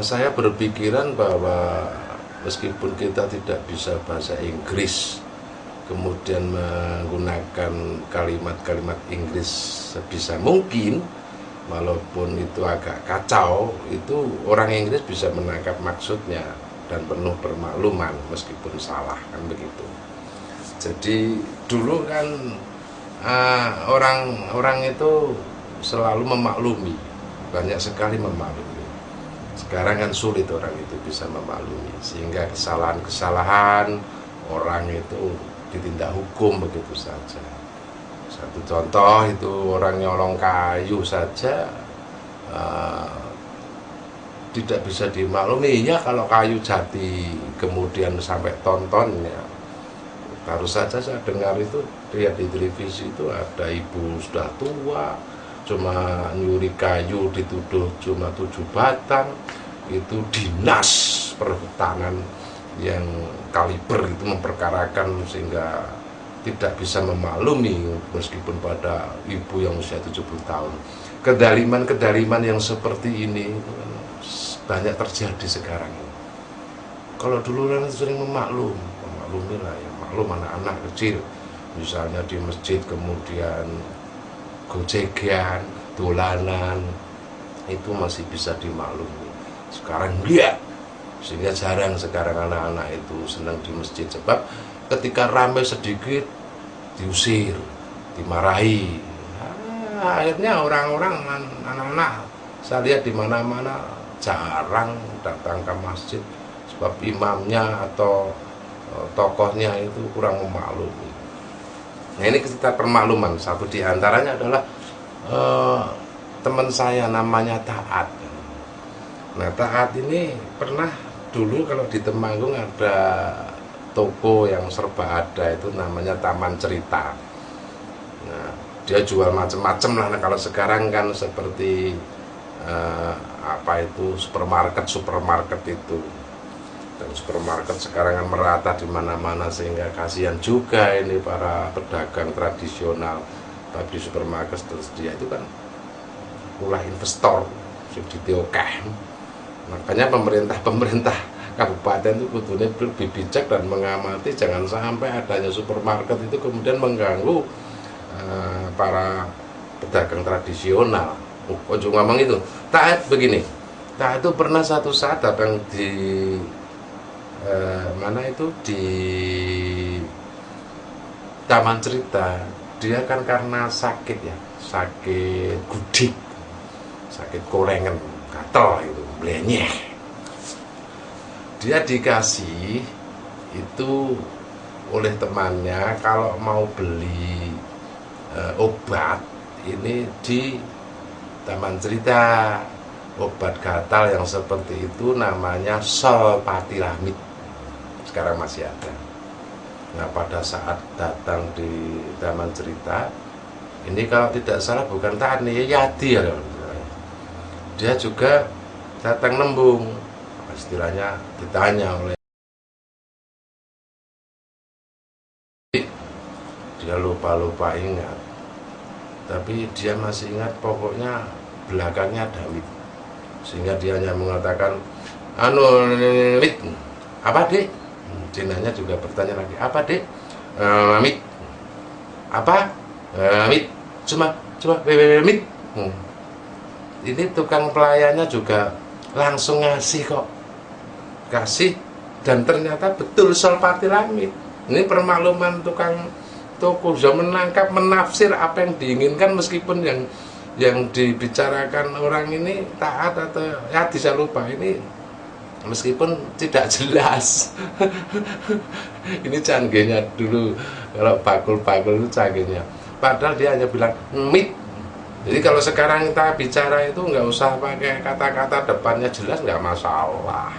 Saya berpikiran bahwa meskipun kita tidak bisa bahasa Inggris, kemudian menggunakan kalimat-kalimat Inggris sebisa mungkin, walaupun itu agak kacau, itu orang Inggris bisa menangkap maksudnya dan penuh bermakluman meskipun salah, kan begitu. Jadi dulu kan orang-orang itu selalu memaklumi, banyak sekali memaklumi. Sekarang kan sulit orang itu bisa memaklumi, sehingga kesalahan-kesalahan orang itu ditindak hukum begitu saja. Satu contoh itu orang nyolong kayu saja tidak bisa dimaklumi ya kalau kayu jati kemudian sampai tontonnya. Baru saja saya dengar itu, lihat di televisi itu ada ibu sudah tua cuma nyuri kayu dituduh cuma 7 batang, itu dinas perhutanan yang kaliber itu memperkarakan sehingga tidak bisa memaklumi meskipun pada ibu yang usia 70 tahun. Kedaliman-kedaliman yang seperti ini banyak terjadi sekarang. Kalau dulu orang sering memaklumi lah ya, maklum anak-anak kecil misalnya di masjid kemudian gojegan, dolanan, itu masih bisa dimaklumi. Sekarang enggak, sehingga jarang sekarang anak-anak itu senang di masjid, sebab ketika ramai sedikit diusir, dimarahi. Akhirnya orang-orang, anak-anak saya lihat di mana-mana jarang datang ke masjid, sebab imamnya atau tokohnya itu kurang memaklumi. Nah, ini kita permakluman. Satu di antaranya adalah teman saya namanya Taat. Nah, Taat ini pernah dulu kalau di Temanggung ada toko yang serba ada itu namanya Taman Cerita. Nah, dia jual macam-macam lah. Nah, kalau sekarang kan seperti supermarket itu. Dan supermarket sekarang kan merata di mana-mana sehingga kasihan juga ini para pedagang tradisional. Tapi supermarket terus dia itu kan ulah investor sudah diokeh. Makanya pemerintah kabupaten itu kudune lebih bijak dan mengamati jangan sampai adanya supermarket itu kemudian mengganggu para pedagang tradisional. Ojo ngomong itu. Taat begini. Taat itu pernah satu saat datang di mana itu di Taman Cerita. Dia kan karena sakit ya, sakit gudik, sakit kolengan, gatel itu, blenyeh. Dia dikasih itu oleh temannya kalau mau beli obat ini di Taman Cerita, obat gatal yang seperti itu namanya Solpatiramid. Sekarang masih ada. Nah, pada saat datang di Taman Cerita ini kalau tidak salah bukan Taat nih, Yadi ya, dia juga datang nembung, istilahnya ditanya oleh dia lupa ingat, tapi dia masih ingat pokoknya belakangnya Damit, sehingga dia hanya mengatakan Mit, apa dek? Jinanya juga bertanya lagi, apa dek? Mit, apa? Mit, cuma Mit. Ini tukang pelayannya juga langsung ngasih kok, kasih, dan ternyata betul Solpatiramid. Ini permakluman tukang toko sudah menangkap, menafsir apa yang diinginkan meskipun yang dibicarakan orang ini Taat atau ya saya lupa ini meskipun tidak jelas. Ini canggihnya dulu kalau bakul-bakul itu canggihnya, padahal dia hanya bilang mit. Jadi kalau sekarang kita bicara itu nggak usah pakai kata-kata depannya jelas, nggak masalah.